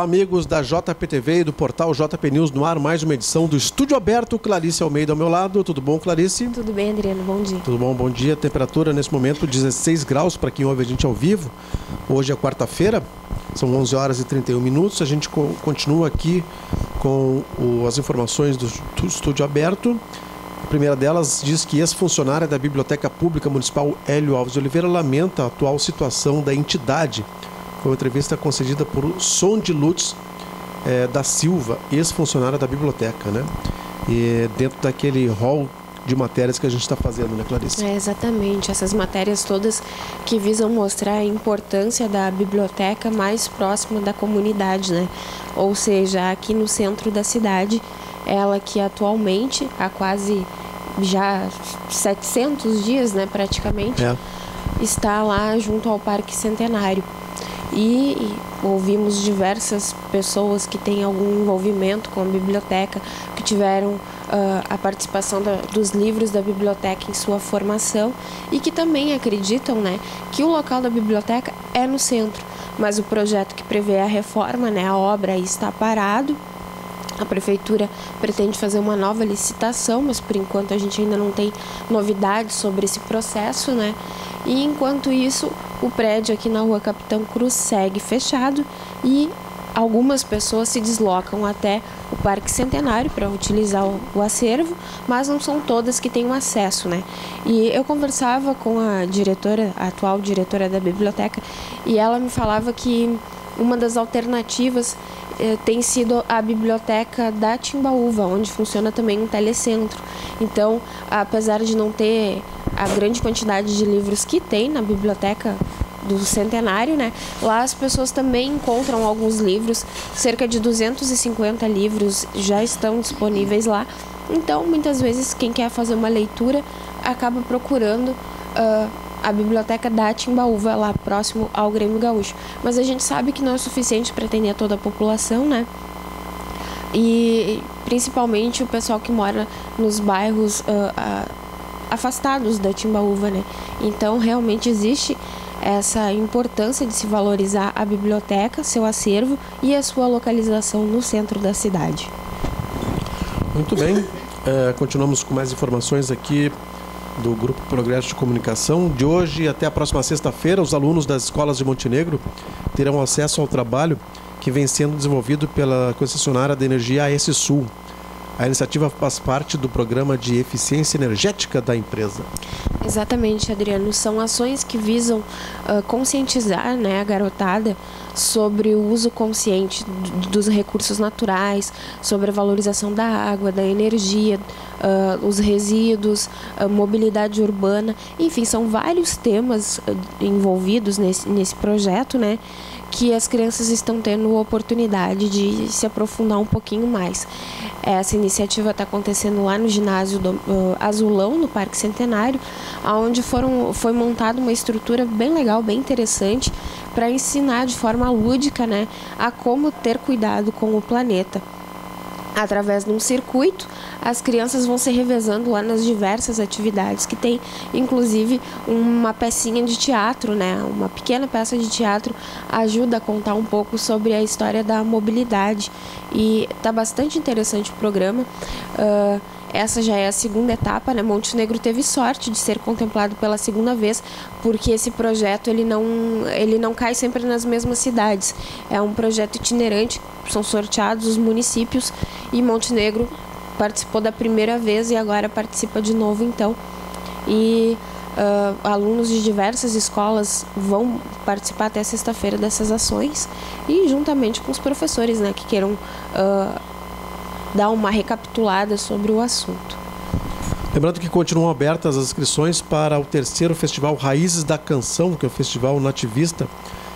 amigos da JPTV e do portal JP News no ar, mais uma edição do Estúdio Aberto. Clarice Almeida ao meu lado. Tudo bom, Clarice? Tudo bem, Adriano. Bom dia. Tudo bom, bom dia. Temperatura nesse momento 16 graus para quem ouve a gente ao vivo. Hoje é quarta-feira, são 11 horas e 31 minutos. A gente continua aqui com as informações do Estúdio Aberto. A primeira delas diz que ex-funcionária da Biblioteca Pública Municipal Hélio Alves de Oliveira lamenta a atual situação da entidade. Foi uma entrevista concedida por Sondi Lutz da Silva, ex-funcionária da biblioteca, né? E dentro daquele rol de matérias que a gente está fazendo, né, Clarice? Exatamente, essas matérias todas que visam mostrar a importância da biblioteca mais próxima da comunidade, né? Ou seja, aqui no centro da cidade, ela que atualmente, há quase já 700 dias, né, praticamente, está lá junto ao Parque Centenário. E ouvimos diversas pessoas que têm algum envolvimento com a biblioteca, que tiveram a participação dos livros da biblioteca em sua formação e que também acreditam, né, que o local da biblioteca é no centro, mas o projeto que prevê a reforma, né, a obra está parado. A prefeitura pretende fazer uma nova licitação, mas por enquanto a gente ainda não tem novidades sobre esse processo, né? E enquanto isso, o prédio aqui na rua Capitão Cruz segue fechado e algumas pessoas se deslocam até o Parque Centenário para utilizar o acervo, mas não são todas que têm acesso, né? E eu conversava com a diretora, a atual diretora da biblioteca, e ela me falava que uma das alternativas tem sido a biblioteca da Timbaúva, onde funciona também um telecentro. Então, apesar de não ter a grande quantidade de livros que tem na biblioteca do Centenário, né, lá as pessoas também encontram alguns livros, cerca de 250 livros já estão disponíveis lá. Então, muitas vezes, quem quer fazer uma leitura acaba procurando a biblioteca da Timbaúva, lá próximo ao Grêmio Gaúcho. Mas a gente sabe que não é suficiente para atender a toda a população, né? E principalmente o pessoal que mora nos bairros afastados da Timbaúva, né? Então, realmente existe essa importância de se valorizar a biblioteca, seu acervo e a sua localização no centro da cidade. Muito bem. Continuamos com mais informações aqui do Grupo Progresso de Comunicação. De hoje até a próxima sexta-feira, os alunos das escolas de Montenegro terão acesso ao trabalho que vem sendo desenvolvido pela concessionária de energia AS Sul. A iniciativa faz parte do programa de eficiência energética da empresa. Exatamente, Adriano. São ações que visam conscientizar, né, a garotada sobre o uso consciente dos recursos naturais, sobre a valorização da água, da energia, os resíduos, a mobilidade urbana. Enfim, são vários temas envolvidos nesse projeto, né, que as crianças estão tendo oportunidade de se aprofundar um pouquinho mais. Essa iniciativa está acontecendo lá no ginásio do Azulão, no Parque Centenário, onde foi montada uma estrutura bem legal, bem interessante, para ensinar de forma lúdica, né, a como ter cuidado com o planeta. Através de um circuito, as crianças vão se revezando lá nas diversas atividades que tem, inclusive uma pecinha de teatro, né? Uma pequena peça de teatro ajuda a contar um pouco sobre a história da mobilidade e tá bastante interessante o programa. Essa já é a segunda etapa, né? Montenegro teve sorte de ser contemplado pela segunda vez, porque esse projeto ele não cai sempre nas mesmas cidades. É um projeto itinerante, são sorteados os municípios e Montenegro participou da primeira vez e agora participa de novo, então. E alunos de diversas escolas vão participar até sexta-feira dessas ações e juntamente com os professores, né, que queiram dar uma recapitulada sobre o assunto. Lembrando que continuam abertas as inscrições para o terceiro Festival Raízes da Canção, que é o festival nativista,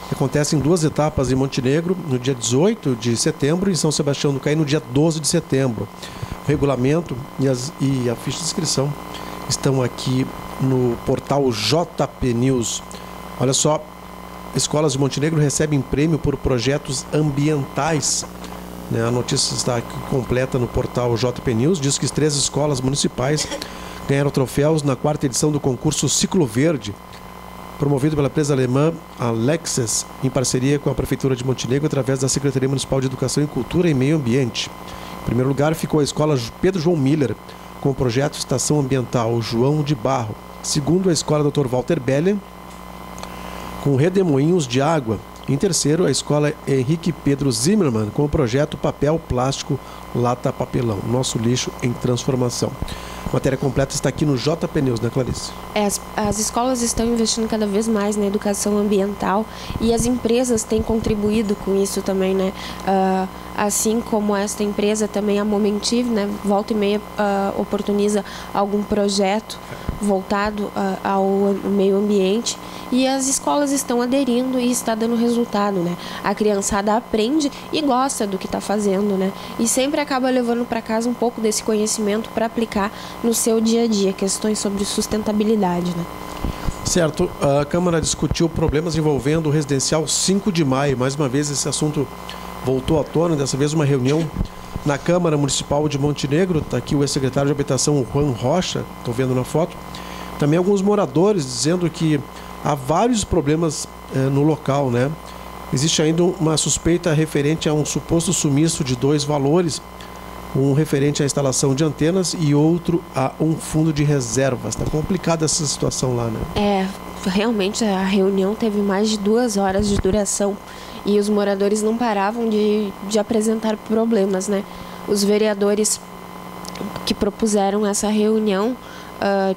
que acontece em 2 etapas em Montenegro, no dia 18 de setembro, e em São Sebastião do Caí, no dia 12 de setembro. O regulamento e a ficha de inscrição estão aqui no portal JP News. Olha só, escolas de Montenegro recebem prêmio por projetos ambientais. A notícia está aqui completa no portal JP News. Diz que 3 escolas municipais ganharam troféus na 4ª edição do concurso Ciclo Verde. promovido pela empresa alemã Alexis, em parceria com a Prefeitura de Montenegro, através da Secretaria Municipal de Educação e Cultura e Meio Ambiente. Em primeiro lugar, ficou a escola Pedro João Miller, com o projeto Estação Ambiental João de Barro. Segundo, a escola Dr. Walter Bellen, com redemoinhos de água. Em terceiro, a escola Henrique Pedro Zimmermann, com o projeto Papel, Plástico, Lata, Papelão. Nosso lixo em transformação. A matéria completa está aqui no JP News, né, Clarice? As escolas estão investindo cada vez mais na educação ambiental e as empresas têm contribuído com isso também, né? Assim como esta empresa também, a Momentive, né, volta e meia oportuniza algum projeto voltado ao meio ambiente, e as escolas estão aderindo e está dando resultado, né? A criançada aprende e gosta do que está fazendo, né? E sempre acaba levando para casa um pouco desse conhecimento para aplicar no seu dia a dia, questões sobre sustentabilidade, né? Certo, a Câmara discutiu problemas envolvendo o residencial 5 de Maio. Mais uma vez esse assunto voltou à tona, dessa vez uma reunião na Câmara Municipal de Montenegro. Está aqui o ex-secretário de Habitação, Juan Rocha, estou vendo na foto. Também alguns moradores dizendo que há vários problemas no local, né? Existe ainda uma suspeita referente a um suposto sumiço de 2 valores, um referente à instalação de antenas e outro a um fundo de reservas. Está complicada essa situação lá, né? Realmente a reunião teve mais de 2 horas de duração e os moradores não paravam de apresentar problemas, né? Os vereadores que propuseram essa reunião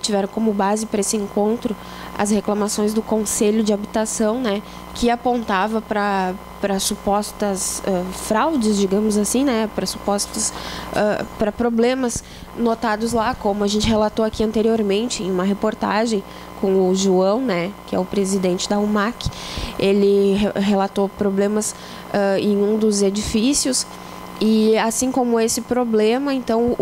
tiveram como base para esse encontro as reclamações do Conselho de Habitação, né, que apontava para supostas fraudes, digamos assim, né, para problemas notados lá, como a gente relatou aqui anteriormente em uma reportagem com o João, né, que é o presidente da UMAC. Ele relatou problemas em um dos edifícios, e assim como esse problema, então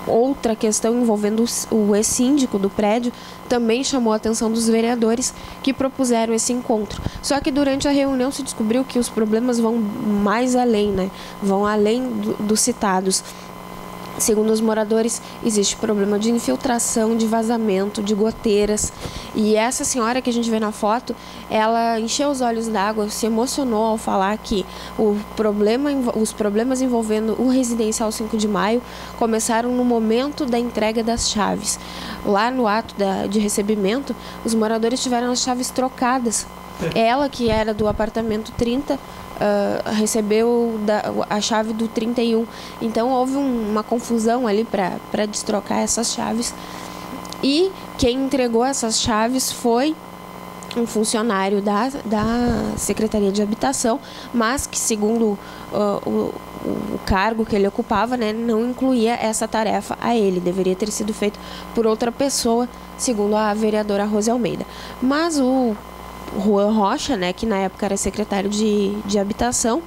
outra questão envolvendo o ex-síndico do prédio também chamou a atenção dos vereadores, que propuseram esse encontro. Só que durante a reunião se descobriu que os problemas vão mais além, né? Vão além dos citados. Segundo os moradores, existe problema de infiltração, de vazamento, de goteiras. E essa senhora que a gente vê na foto, ela encheu os olhos d'água, se emocionou ao falar que os problemas envolvendo o residencial 5 de Maio começaram no momento da entrega das chaves. Lá no ato de recebimento, os moradores tiveram as chaves trocadas. Ela, que era do apartamento 30, recebeu a chave do 31. Então houve uma confusão ali para destrocar essas chaves. E quem entregou essas chaves foi um funcionário da Secretaria de Habitação, mas que, segundo o cargo que ele ocupava, né, não incluía essa tarefa a ele. Deveria ter sido feito por outra pessoa, segundo a vereadora Rose Almeida. Mas o Juan Rocha, né, que na época era secretário de Habitação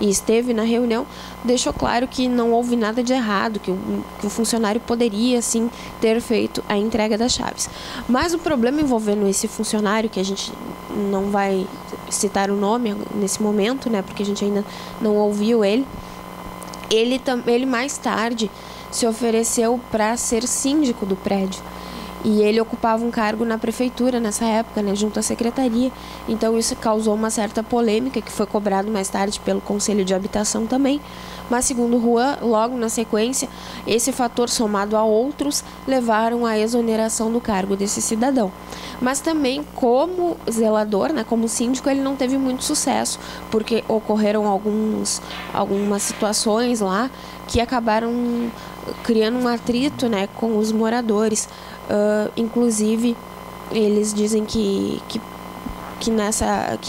e esteve na reunião, deixou claro que não houve nada de errado, que o funcionário poderia sim ter feito a entrega das chaves. Mas o problema envolvendo esse funcionário, que a gente não vai citar o nome nesse momento, né, porque a gente ainda não ouviu ele mais tarde se ofereceu para ser síndico do prédio. E ele ocupava um cargo na prefeitura nessa época, né, junto à secretaria. Então isso causou uma certa polêmica, que foi cobrado mais tarde pelo Conselho de Habitação também. Mas, segundo o Juan, logo na sequência, esse fator somado a outros levaram à exoneração do cargo desse cidadão. Mas também, como zelador, né, como síndico, ele não teve muito sucesso, porque ocorreram algumas situações lá que acabaram criando um atrito, né, com os moradores. Inclusive, eles dizem que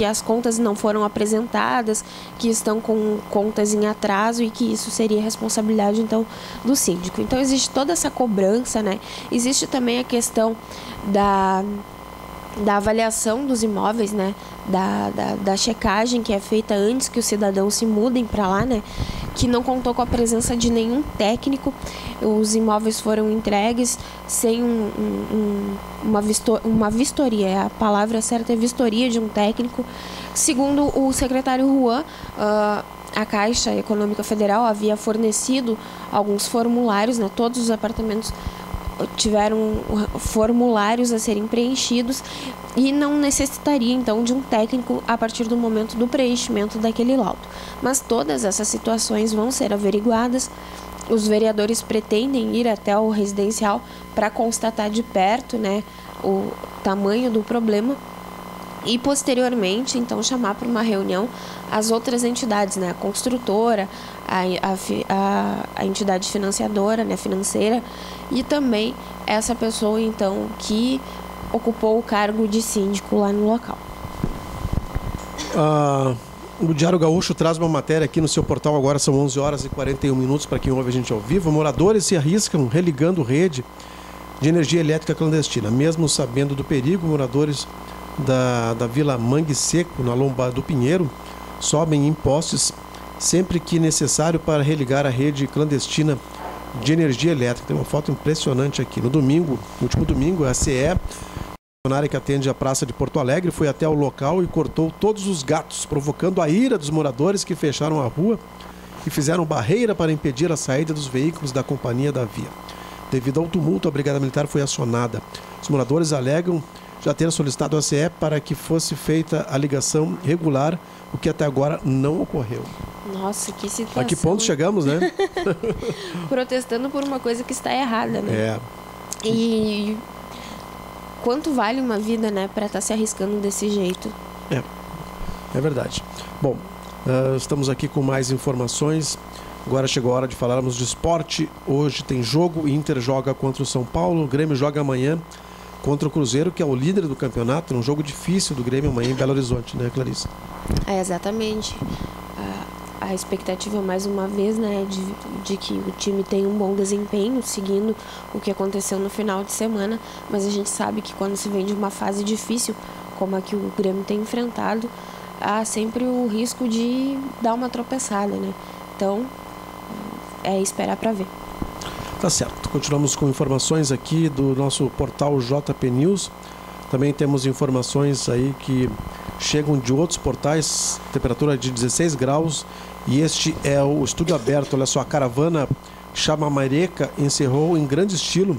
as contas não foram apresentadas, que estão com contas em atraso e que isso seria responsabilidade, então, do síndico. Então, existe toda essa cobrança, né? Existe também a questão da avaliação dos imóveis, né? Da checagem que é feita antes que os cidadãos se mudem para lá, né? Que não contou com a presença de nenhum técnico. Os imóveis foram entregues sem uma vistoria. A palavra certa é vistoria de um técnico. Segundo o secretário Juan, a Caixa Econômica Federal havia fornecido alguns formulários, né? Todos os apartamentos tiveram formulários a serem preenchidos e não necessitaria então de um técnico a partir do momento do preenchimento daquele laudo. Mas todas essas situações vão ser averiguadas. Os vereadores pretendem ir até o residencial para constatar de perto, né, o tamanho do problema e posteriormente então chamar para uma reunião as outras entidades, né, a construtora, a entidade financiadora, né, financeira, e também essa pessoa então que ocupou o cargo de síndico lá no local. O Diário Gaúcho traz uma matéria aqui no seu portal, agora são 11 horas e 41 minutos para quem ouve a gente ao vivo. Moradores se arriscam religando rede de energia elétrica clandestina. Mesmo sabendo do perigo, moradores da Vila Mangue Seco, na Lomba do Pinheiro, sobem em postes sempre que necessário para religar a rede clandestina de energia elétrica. Tem uma foto impressionante aqui. No último domingo, a CE, a funcionária que atende a praça de Porto Alegre, foi até o local e cortou todos os gatos, provocando a ira dos moradores que fecharam a rua e fizeram barreira para impedir a saída dos veículos da companhia da via. Devido ao tumulto, a Brigada Militar foi acionada. Os moradores alegam já ter solicitado à CE para que fosse feita a ligação regular, o que até agora não ocorreu. Nossa, que situação. A que ponto chegamos, né? Protestando por uma coisa que está errada, né? E quanto vale uma vida, né, para estar se arriscando desse jeito? É verdade. Bom, estamos aqui com mais informações. Agora chegou a hora de falarmos de esporte. Hoje tem jogo, o Inter joga contra o São Paulo, o Grêmio joga amanhã contra o Cruzeiro, que é o líder do campeonato. Um jogo difícil do Grêmio amanhã em Belo Horizonte, né, Clarice? Exatamente. A expectativa, mais uma vez, né, de que o time tenha um bom desempenho, seguindo o que aconteceu no final de semana, mas a gente sabe que quando se vem de uma fase difícil, como a que o Grêmio tem enfrentado, há sempre o risco de dar uma tropeçada, né? Então, é esperar para ver. Tá certo. Continuamos com informações aqui do nosso portal JP News. Também temos informações aí que chegam de outros portais, temperatura de 16 graus, e este é o estúdio aberto. Olha só, a caravana Chamamereca encerrou em grande estilo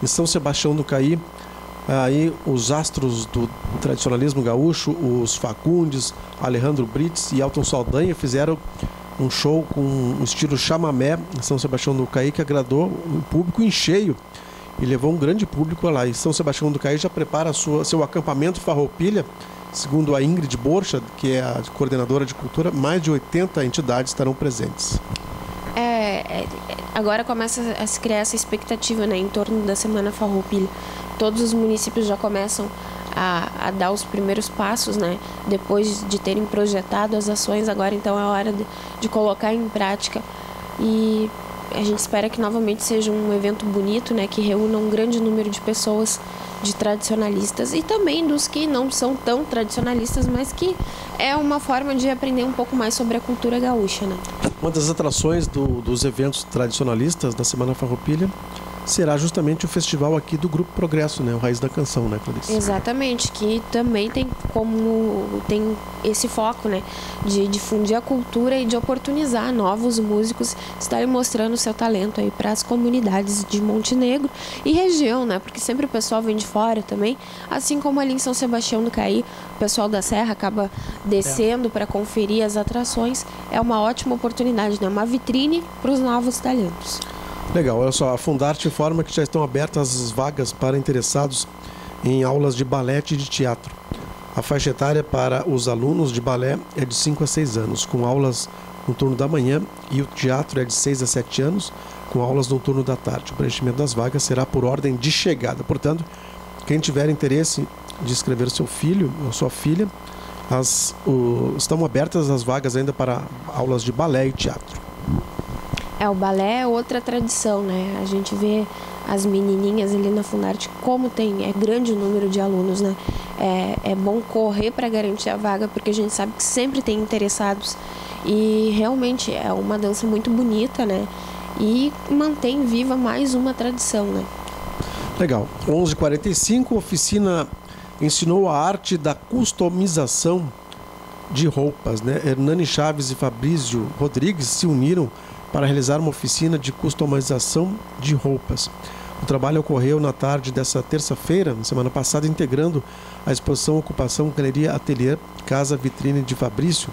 em São Sebastião do Caí. Aí os astros do tradicionalismo gaúcho, os Facundes, Alejandro Brits e Elton Saldanha fizeram um show com um estilo chamamé em São Sebastião do Caí, que agradou o público em cheio e levou um grande público lá. E São Sebastião do Caí já prepara seu acampamento Farroupilha. Segundo a Ingrid Borcha, que é a coordenadora de cultura, mais de 80 entidades estarão presentes. Agora começa a se criar essa expectativa, né, em torno da Semana Farroupilha. Todos os municípios já começam a dar os primeiros passos, né, depois de terem projetado as ações. Agora então é hora de colocar em prática, e a gente espera que novamente seja um evento bonito, né, que reúna um grande número de pessoas, de tradicionalistas e também dos que não são tão tradicionalistas, mas que é uma forma de aprender um pouco mais sobre a cultura gaúcha, né? Uma das atrações dos eventos tradicionalistas da Semana Farroupilha será justamente o festival aqui do Grupo Progresso, né? O Raiz da Canção, né, Clarice? Exatamente, que também tem esse foco, né, de difundir a cultura e de oportunizar novos músicos estarem mostrando seu talento aí para as comunidades de Montenegro e região, né? Porque sempre o pessoal vem de fora também, assim como ali em São Sebastião do Caí, o pessoal da Serra acaba descendo para conferir as atrações. É uma ótima oportunidade, né? Uma vitrine para os novos talentos. Legal, olha só, a Fundarte informa que já estão abertas as vagas para interessados em aulas de balé e de teatro. A faixa etária para os alunos de balé é de 5 a 6 anos, com aulas no turno da manhã, e o teatro é de 6 a 7 anos, com aulas no turno da tarde. O preenchimento das vagas será por ordem de chegada. Portanto, quem tiver interesse de inscrever seu filho ou sua filha, estão abertas as vagas ainda para aulas de balé e teatro. O balé é outra tradição, né? A gente vê as menininhas ali na Fundarte, como é grande o número de alunos, né? É bom correr para garantir a vaga, porque a gente sabe que sempre tem interessados, e realmente é uma dança muito bonita, né? E mantém viva mais uma tradição, né? Legal. 11h45, oficina ensinou a arte da customização de roupas, né? Hernani Chaves e Fabrício Rodrigues se uniram para realizar uma oficina de customização de roupas. O trabalho ocorreu na tarde dessa terça-feira, na semana passada, integrando a exposição Ocupação Galeria Atelier Casa Vitrine de Fabrício,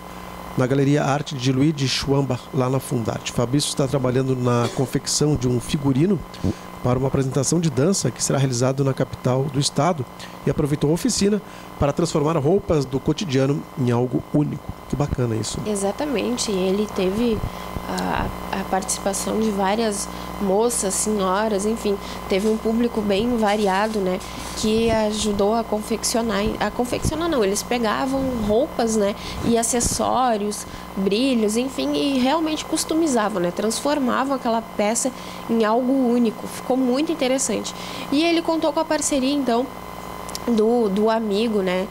na Galeria Arte de Luigi Schwambach, lá na Fundarte. Fabrício está trabalhando na confecção de um figurino para uma apresentação de dança que será realizado na capital do estado e aproveitou a oficina para transformar roupas do cotidiano em algo único. Que bacana isso. Exatamente, ele teve a participação de várias moças, senhoras, enfim, teve um público bem variado, né, que ajudou a confeccionar não, eles pegavam roupas, né, e acessórios, brilhos, enfim, e realmente customizavam, né, transformavam aquela peça em algo único, ficou muito interessante. E ele contou com a parceria, então, do amigo, né,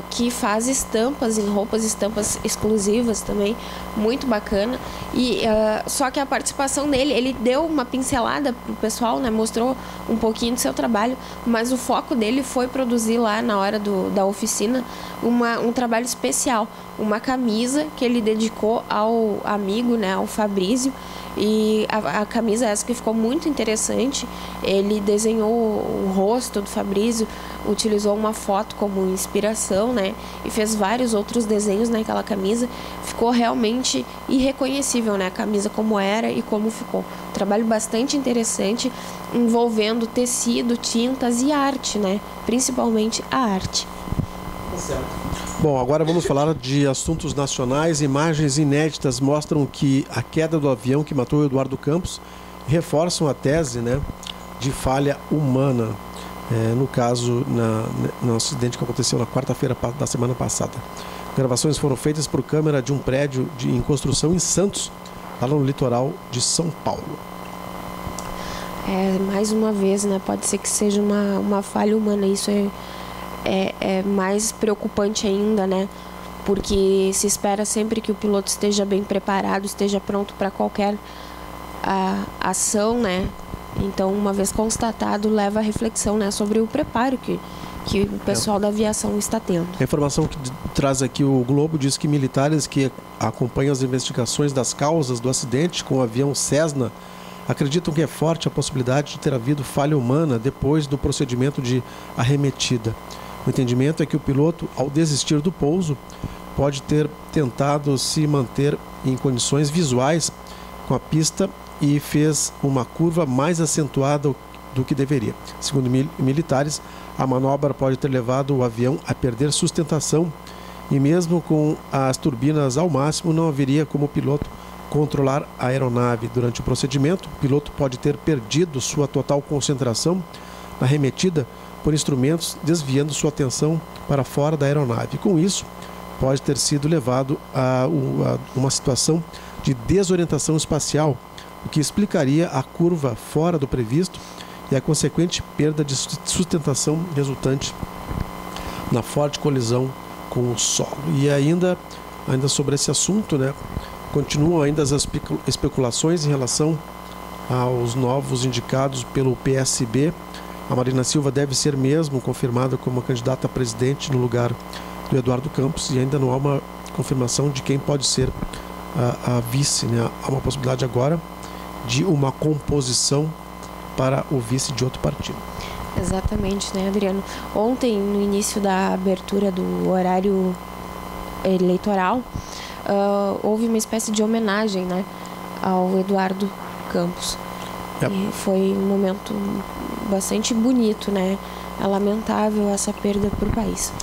que faz estampas em roupas, estampas exclusivas também, muito bacana. E só que a participação dele, ele deu uma pincelada pro pessoal, né, mostrou um pouquinho do seu trabalho, mas o foco dele foi produzir lá na hora da oficina um trabalho especial, uma camisa que ele dedicou ao amigo, né, ao Fabrício. E a camisa essa que ficou muito interessante, ele desenhou o rosto do Fabrício, utilizou uma foto como inspiração, né, e fez vários outros desenhos naquela camisa. Ficou realmente irreconhecível, né, a camisa como era e como ficou. Um trabalho bastante interessante, envolvendo tecido, tintas e arte, né, principalmente a arte. Certo. Bom, agora vamos falar de assuntos nacionais. Imagens inéditas mostram que a queda do avião que matou o Eduardo Campos reforçam a tese, né, de falha humana, no caso, no acidente que aconteceu na quarta-feira da semana passada. Gravações foram feitas por câmera de um prédio em construção em Santos, lá no litoral de São Paulo. Mais uma vez, né, pode ser que seja uma falha humana, isso é mais preocupante ainda, né? Porque se espera sempre que o piloto esteja bem preparado, esteja pronto para qualquer ação, né? Então, uma vez constatado, leva a reflexão, né, sobre o preparo que o pessoal da aviação está tendo. A informação que traz aqui o Globo diz que militares que acompanham as investigações das causas do acidente com o avião Cessna acreditam que é forte a possibilidade de ter havido falha humana depois do procedimento de arremetida. O entendimento é que o piloto, ao desistir do pouso, pode ter tentado se manter em condições visuais com a pista e fez uma curva mais acentuada do que deveria. Segundo militares, a manobra pode ter levado o avião a perder sustentação e mesmo com as turbinas ao máximo não haveria como o piloto controlar a aeronave. Durante o procedimento, o piloto pode ter perdido sua total concentração na arremetida por instrumentos, desviando sua atenção para fora da aeronave. Com isso, pode ter sido levado a uma situação de desorientação espacial, o que explicaria a curva fora do previsto e a consequente perda de sustentação resultante na forte colisão com o solo. E ainda sobre esse assunto, né, continuam ainda as especulações em relação aos novos indicados pelo PSB. A Marina Silva deve ser mesmo confirmada como candidata a presidente no lugar do Eduardo Campos e ainda não há uma confirmação de quem pode ser a vice, né? Há uma possibilidade agora de uma composição para o vice de outro partido. Exatamente, né, Adriano? Ontem, no início da abertura do horário eleitoral, houve uma espécie de homenagem, né, ao Eduardo Campos. E foi um momento bastante bonito, né? É lamentável essa perda para o país.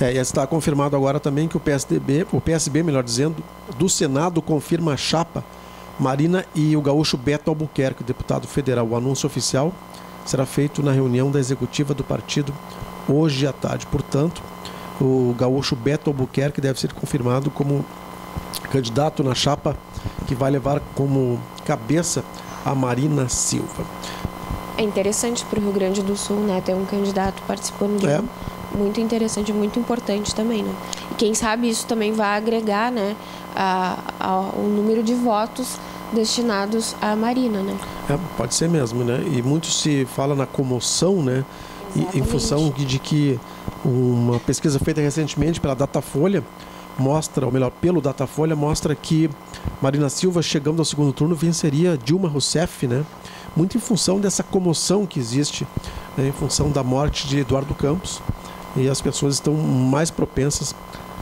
E está confirmado agora também que o PSB, melhor dizendo, do Senado confirma a chapa Marina e o gaúcho Beto Albuquerque, deputado federal. O anúncio oficial será feito na reunião da executiva do partido hoje à tarde. Portanto, o gaúcho Beto Albuquerque deve ser confirmado como candidato na chapa que vai levar como cabeça a Marina Silva. É interessante para o Rio Grande do Sul, né, ter um candidato participando de muito interessante, muito importante também, né? E quem sabe isso também vai agregar, né, o número de votos destinados à Marina, né? Pode ser mesmo, né? E muito se fala na comoção, né? E, em função de que uma pesquisa feita recentemente pela Datafolha mostra, ou melhor, pelo Datafolha, mostra que Marina Silva, chegando ao segundo turno, venceria Dilma Rousseff, né? Muito em função dessa comoção que existe, né? Em função da morte de Eduardo Campos, e as pessoas estão mais propensas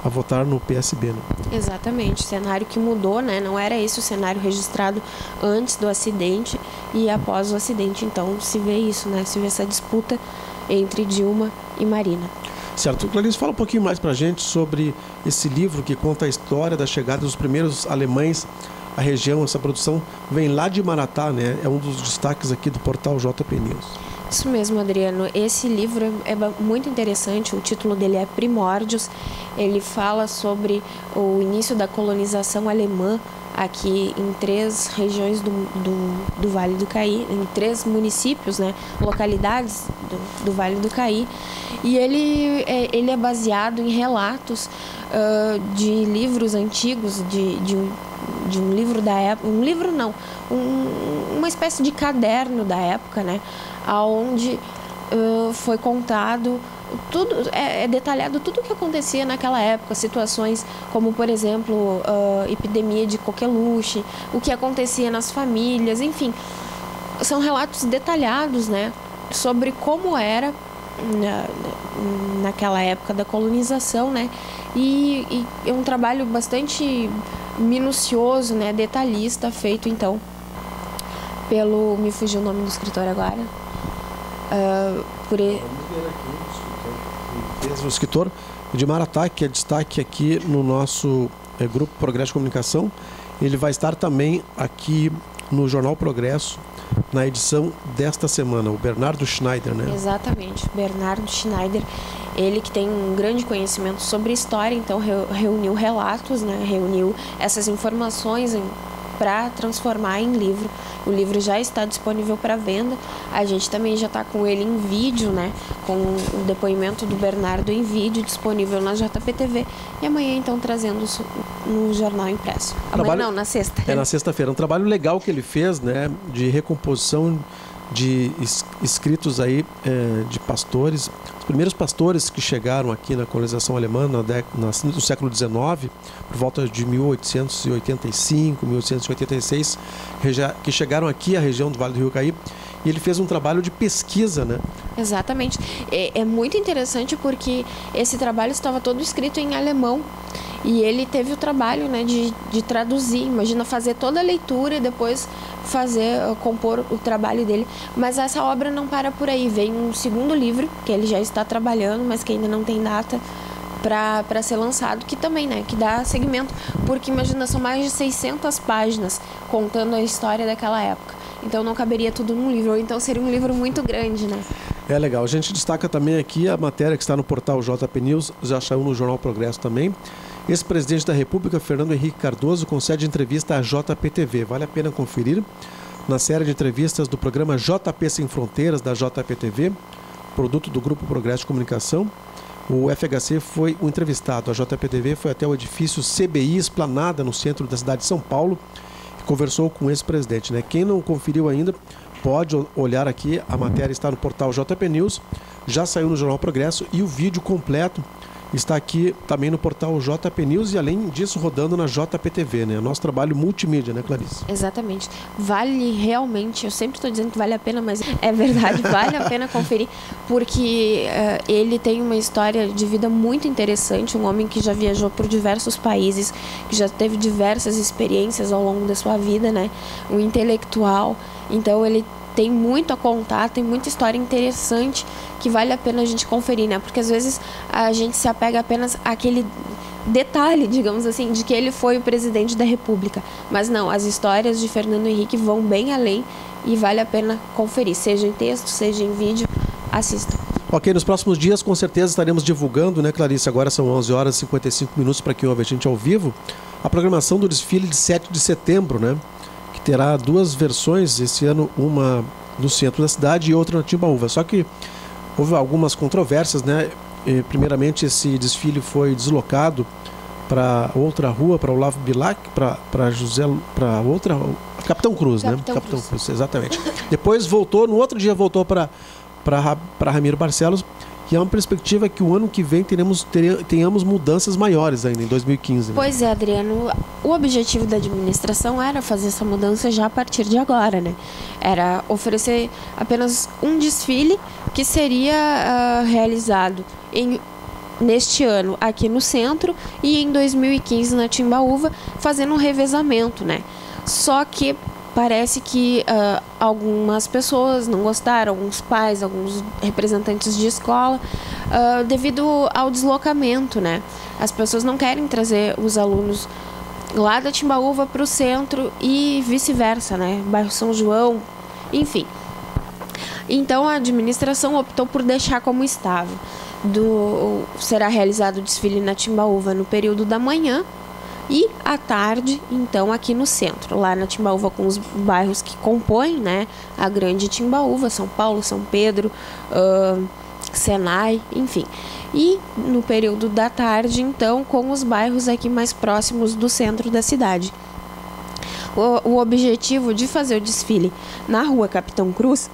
a votar no PSB, né? Exatamente, cenário que mudou, né? Não era esse o cenário registrado antes do acidente e após o acidente, então se vê isso, né? Se vê essa disputa entre Dilma e Marina. Certo. Clarice, fala um pouquinho mais pra gente sobre esse livro que conta a história da chegada dos primeiros alemães à região. Essa produção vem lá de Maratá, né? É um dos destaques aqui do portal JP News. Isso mesmo, Adriano. Esse livro é muito interessante, o título dele é Primórdios. Ele fala sobre o início da colonização alemã aqui em 3 regiões do Vale do Caí, em 3 municípios, né, localidades do Vale do Caí. E ele é baseado em relatos de livros antigos, de um livro da época, um livro não, uma espécie de caderno da época, né, onde foi contado tudo, é detalhado tudo o que acontecia naquela época, situações como, por exemplo, epidemia de coqueluche, o que acontecia nas famílias, enfim, são relatos detalhados, né, sobre como era naquela época da colonização, né, e é um trabalho bastante minucioso, né, detalhista, feito então pelo, me fugiu o nome do escritor agora, O escritor de Maratá, que é destaque aqui no nosso grupo Progresso de Comunicação. Ele vai estar também aqui no Jornal Progresso, na edição desta semana, o Bernardo Schneider, né? Exatamente, Bernardo Schneider, ele que tem um grande conhecimento sobre história, então reuniu relatos, né? Reuniu essas informações para transformar em livro. O livro já está disponível para venda. A gente também já está com ele em vídeo, né? Com o depoimento do Bernardo em vídeo disponível na JPTV. E amanhã, então, trazendo no jornal impresso. Amanhã não, na sexta. É na sexta-feira. Um trabalho legal que ele fez, né? De recomposição de escritos aí de pastores. Os primeiros pastores que chegaram aqui na colonização alemã no século XIX, por volta de 1885, 1886, que chegaram aqui à região do Vale do Rio Caí, e ele fez um trabalho de pesquisa, né? Exatamente. É muito interessante porque esse trabalho estava todo escrito em alemão. E ele teve o trabalho, né, de traduzir. Imagina fazer toda a leitura e depois compor o trabalho dele. Mas essa obra não para por aí. Vem um segundo livro, que ele já está trabalhando, mas que ainda não tem data para ser lançado, que também, né, que dá seguimento. Porque, imagina, são mais de 600 páginas contando a história daquela época. Então não caberia tudo num livro, ou então seria um livro muito grande, né? É legal. A gente destaca também aqui a matéria que está no portal JP News, já saiu no Jornal Progresso também. Ex-presidente da República, Fernando Henrique Cardoso, concede entrevista à JPTV. Vale a pena conferir na série de entrevistas do programa JP Sem Fronteiras, da JPTV, produto do Grupo Progresso de Comunicação. O FHC foi o entrevistado. A JPTV foi até o edifício CBI Esplanada, no centro da cidade de São Paulo, e conversou com o ex-presidente, né? Quem não conferiu ainda, pode olhar aqui. A matéria está no portal JP News, já saiu no Jornal Progresso, e o vídeo completo está aqui também no portal JP News e, além disso, rodando na JPTV, né? Nosso trabalho multimídia, né, Clarice? Exatamente. Vale realmente, eu sempre estou dizendo que vale a pena, mas é verdade, vale a pena conferir, porque ele tem uma história de vida muito interessante, um homem que já viajou por diversos países, que já teve diversas experiências ao longo da sua vida, né? Um intelectual, então ele tem muito a contar, tem muita história interessante que vale a pena a gente conferir, né? Porque às vezes a gente se apega apenas àquele detalhe, digamos assim, de que ele foi o presidente da República. Mas não, as histórias de Fernando Henrique vão bem além e vale a pena conferir, seja em texto, seja em vídeo, assista. Ok, nos próximos dias com certeza estaremos divulgando, né, Clarice? Agora são 11 horas e 55 minutos para quem ouve a gente ao vivo, a programação do desfile de 7 de setembro, né? Que terá 2 versões esse ano, uma no centro da cidade e outra na Timbaúva. Só que houve algumas controvérsias, né? Primeiramente, esse desfile foi deslocado para outra rua, para Olavo Bilac, para outra, Capitão Cruz, né? Capitão Cruz, exatamente. Depois voltou, no outro dia voltou para Ramiro Barcelos, E há uma perspectiva que o ano que vem tenhamos mudanças maiores ainda, em 2015. Né? Pois é, Adriano. O objetivo da administração era fazer essa mudança já a partir de agora, né? Era oferecer apenas um desfile que seria realizado neste ano aqui no centro e em 2015 na Timbaúva, fazendo um revezamento, né? Só que parece que algumas pessoas não gostaram, alguns pais, alguns representantes de escola, devido ao deslocamento, né? As pessoas não querem trazer os alunos lá da Timbaúva para o centro e vice-versa, né? Bairro São João, enfim. Então a administração optou por deixar como estava. Será realizado o desfile na Timbaúva no período da manhã e à tarde, então, aqui no centro, lá na Timbaúva, com os bairros que compõem, né, a grande Timbaúva, São Paulo, São Pedro, Senai, enfim. E no período da tarde, então, com os bairros aqui mais próximos do centro da cidade. O objetivo de fazer o desfile na rua Capitão Cruz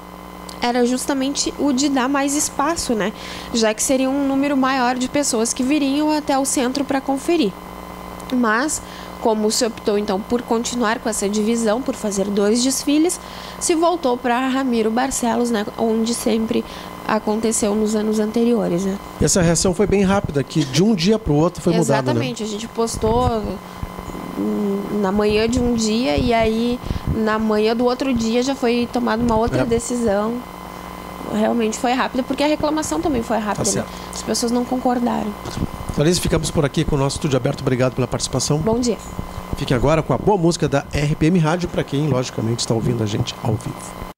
era justamente o de dar mais espaço, né, já que seria um número maior de pessoas que viriam até o centro para conferir. Mas, como se optou então por continuar com essa divisão, por fazer 2 desfiles, se voltou para Ramiro Barcelos, né, onde sempre aconteceu nos anos anteriores. Né? E essa reação foi bem rápida, que de um dia para o outro foi mudada. Exatamente, né? A gente postou na manhã de um dia e aí na manhã do outro dia já foi tomada uma outra decisão. Realmente foi rápida, porque a reclamação também foi rápida. Né? As pessoas não concordaram. Clarice, ficamos por aqui com o nosso estúdio aberto. Obrigado pela participação. Bom dia. Fique agora com a boa música da RPM Rádio, para quem, logicamente, está ouvindo a gente ao vivo.